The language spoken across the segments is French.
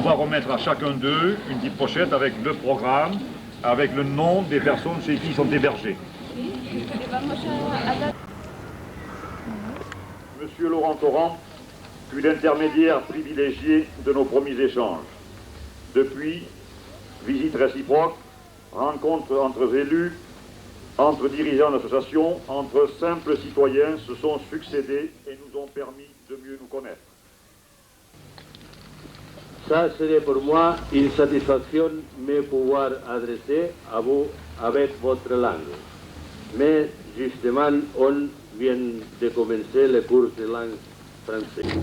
va remettre à chacun d'eux une petite pochette avec le programme, avec le nom des personnes chez qui ils sont hébergés. Monsieur Laurent Torrent fut l'intermédiaire privilégié de nos premiers échanges. Depuis, visites réciproques, rencontres entre élus, entre dirigeants d'associations, entre simples citoyens se sont succédés et nous ont permis de mieux nous connaître. Ça serait pour moi une satisfaction de pouvoir adresser à vous avec votre langue. Mais justement, on vient de commencer le cours de langue française.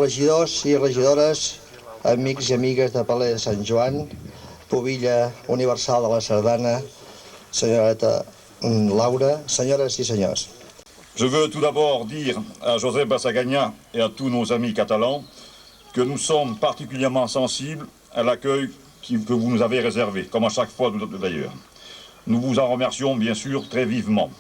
Regidors i regidores, amics i amigues de Paler de Sant Joan, Pubilla Universal de la Sardana, senyoreta Laura, senyores i senyors. Je veux tout d'abord dire à Josep Bassagagna et à tous nos amis catalans que nous sommes particulièrement sensibles à l'accueil que vous nous avez réservé, comme à chaque fois d'ailleurs. Nous vous en remercions bien sûr très vivement.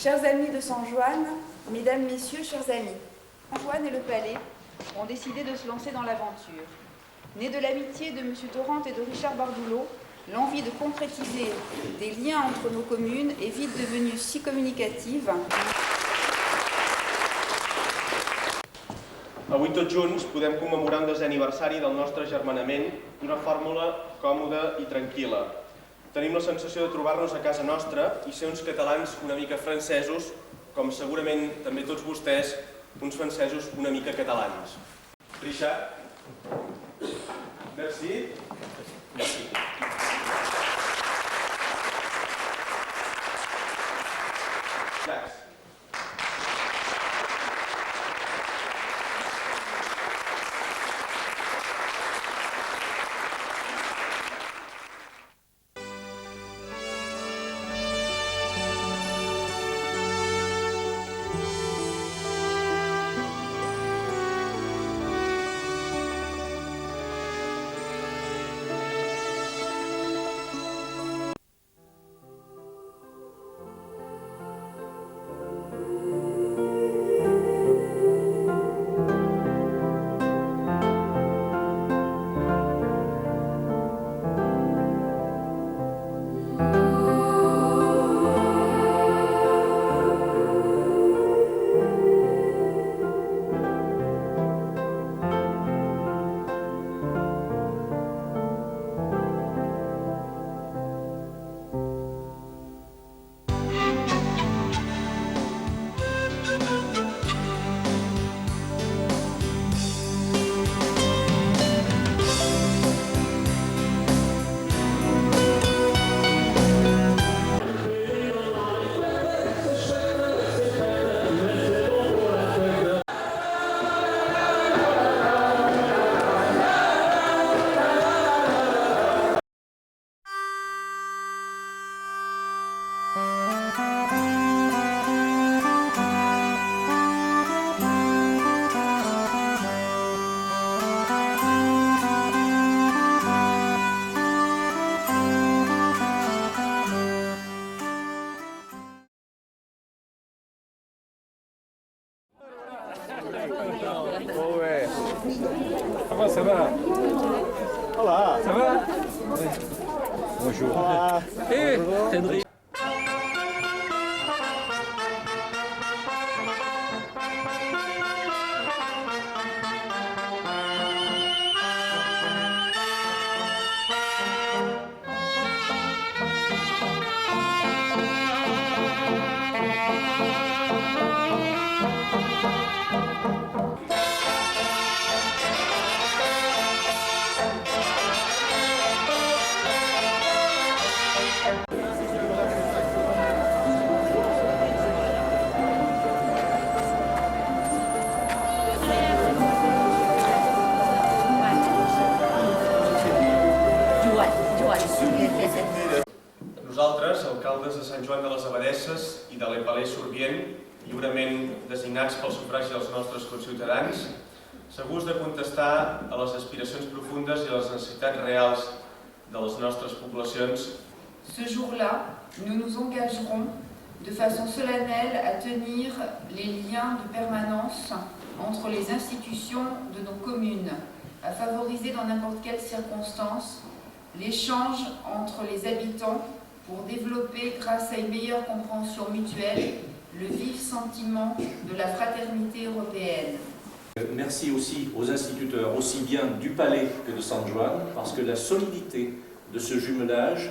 Chers amis de San Juan, mesdames, messieurs, chers amis, San Juan et le palais ont décidé de se lancer dans l'aventure. Né de l'amitié de M. Torrente et de Richard Bardoulo, l'envie de concrétiser des liens entre nos communes est vite devenue si communicative. Avui tots junts podem commemorar un 10è aniversari del nostre agermanament d'una fórmula còmoda i tranquil·la. Tenim la sensació de trobar-nos a casa nostra i ser uns catalans una mica francesos, com segurament també tots vostès, uns francesos una mica catalans. Richard? Merci. Merci. Jacques? Comment ça va? Olá. Ça va? Bonjour. Olá. Eh, Henry. Nosaltres, alcaldes de Sant Joan de les Abadesses i de l'Epalès-Sorbient, lliurement designats pel sufragi dels nostres conciutadans, segurs de contestar a les aspiracions profundes i a les necessitats reals de les nostres poblacions. Ce jour-là, nous nous engagerons de façon solennelle à tenir les liens de permanence entre les institutions de nos communes, à favoriser dans n'importe quelle circonstance l'échange entre les habitants pour développer, grâce à une meilleure compréhension mutuelle, le vif sentiment de la fraternité européenne. Merci aussi aux instituteurs, aussi bien du Palais que de San Juan, parce que la solidité de ce jumelage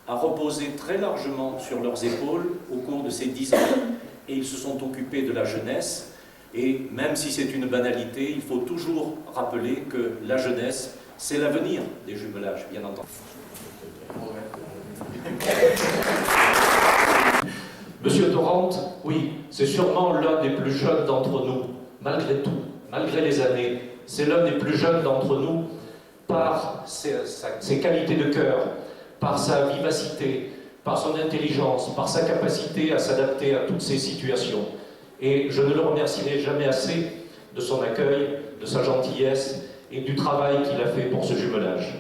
a reposé très largement sur leurs épaules au cours de ces 10 ans. Et ils se sont occupés de la jeunesse. Et même si c'est une banalité, il faut toujours rappeler que la jeunesse, c'est l'avenir des jumelages, bien entendu. Monsieur Torrente, oui, c'est sûrement l'un des plus jeunes d'entre nous, malgré tout, malgré les années. C'est l'un des plus jeunes d'entre nous par ses qualités de cœur, par sa vivacité, par son intelligence, par sa capacité à s'adapter à toutes ces situations. Et je ne le remercierai jamais assez de son accueil, de sa gentillesse et du travail qu'il a fait pour ce jumelage.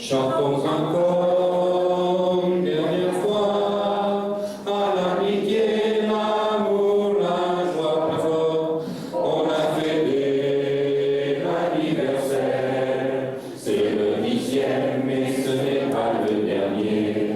Chantons encore une dernière fois à l'amitié, l'amour, la joie plus fort. On a fêté l'anniversaire, c'est le 10e, mais ce n'est pas le dernier.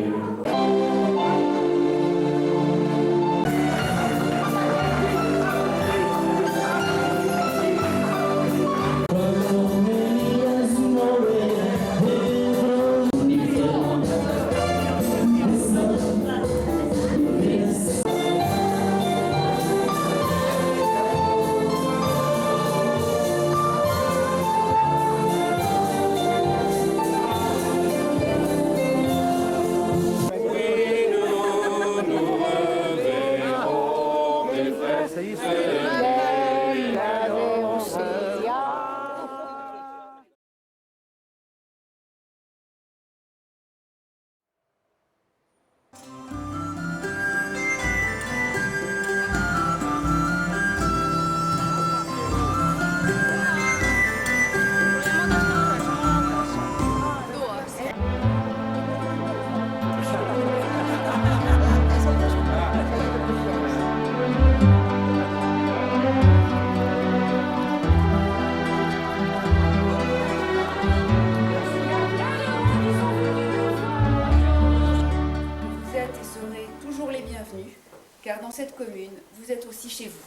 Car dans cette commune, vous êtes aussi chez vous.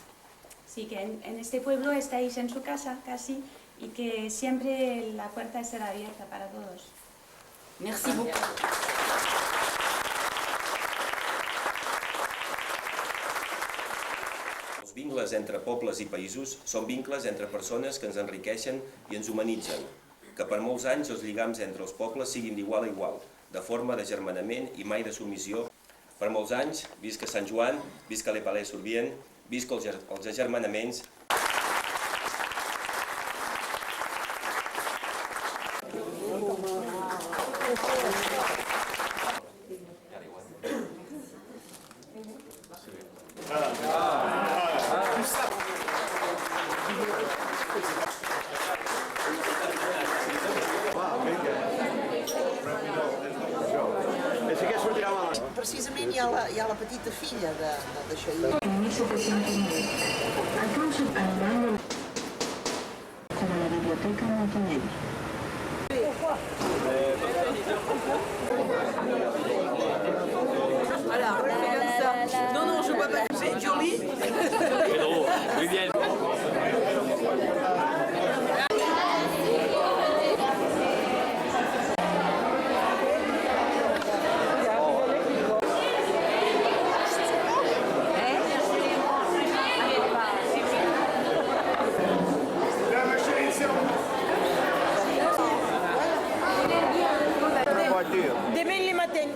Sí, que en este pueblo estáis en su casa casi y que siempre la puerta será abierta para todos. Merci beaucoup. Els vincles entre pobles i països són vincles entre persones que ens enriqueixen i ens humanitzen, que per molts anys els lligams entre els pobles siguin d'igual a igual, de forma d'agermanament i mai de submissió. Per molts anys, visca Sant Joan, visca le Palais Sorbien, visca els agermanaments. Precisament hi ha la petita filla d'això. En 1709, Alfonso Armando como la biblioteca Montenegro. Alors, regarde ça. Non, je vois pas. C'est joli. Muy bien. Demain le matin.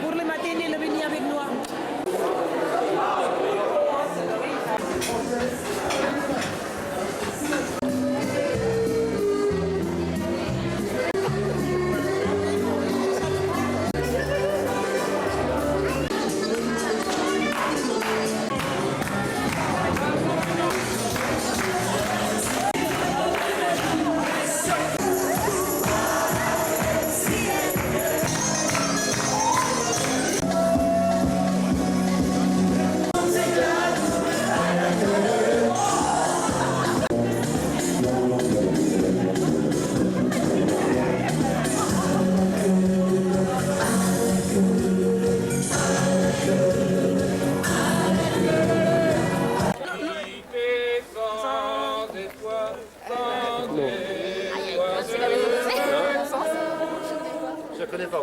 Pour le matin, il est venu avec nous. Je connais pas.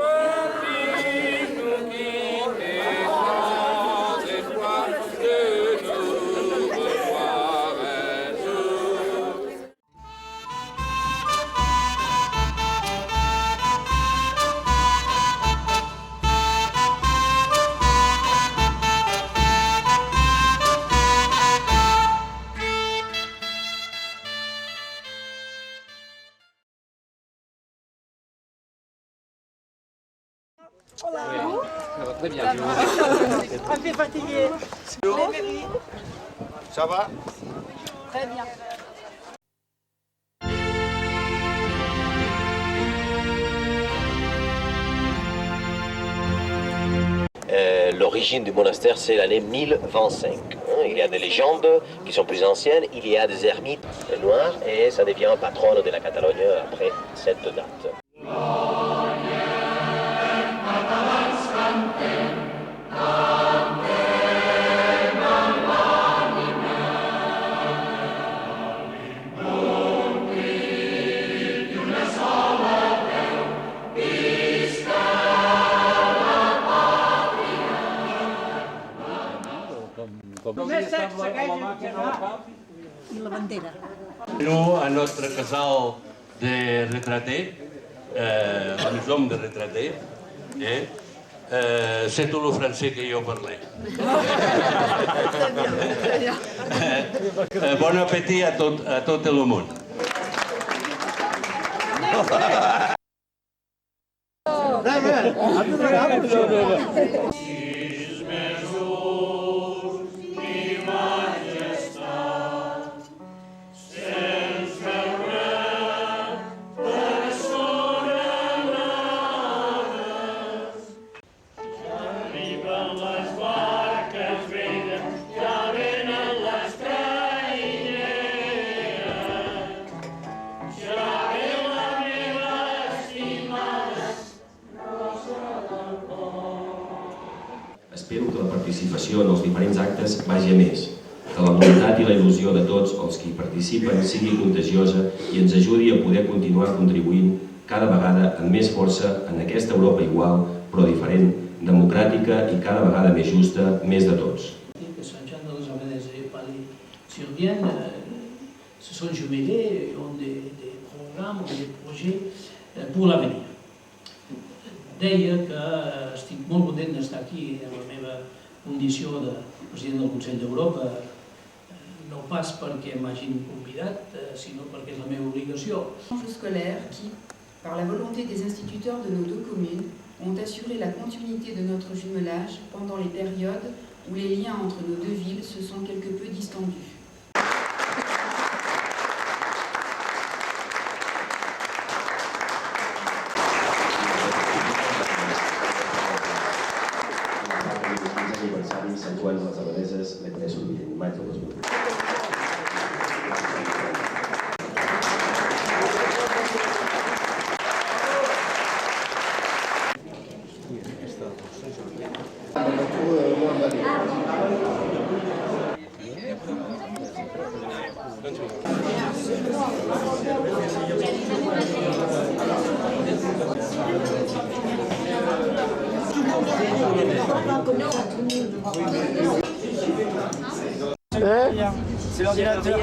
Hola. Ça va très bien. Un peu fatigué. Ça va? Très bien. l'origine du monastère, c'est l'année 1025. Il y a des légendes qui sont plus anciennes, il y a des ermites noirs, et ça devient patronne de la Catalogne après cette date. I la bandera. Nous, à notre casal de retraités, la maison de retraités, c'est tout le français que jo parlé. Bon appétit a tot el món. Espero que la participació en els diferents actes vagi a més, que la voluntat i la il·lusió de tots els que hi participen sigui contagiosa i ens ajudi a poder continuar contribuint cada vegada amb més força en aquesta Europa igual, però diferent, democràtica i cada vegada més justa, més de tots. Saint-Jean de les Abadesses et Paris-sur-Vienne se sont jumelés et ont des programmes, des projets pour l'avenir. Deia que estic molt content d'estar aquí en la meva condició de president del Consell d'Europa, no pas perquè m'hagin convidat, sinó perquè és la meva obligació. Scolaires qui, par la volonté des instituteurs de nos deux communes, ont assuré la continuité de notre jumelage pendant les périodes où les liens entre nos deux villes se sont quelque peu distendus. Sant Joan de les Abadesses, l'Epinès-Urgell, maig del 2008. C'est l'ordinateur.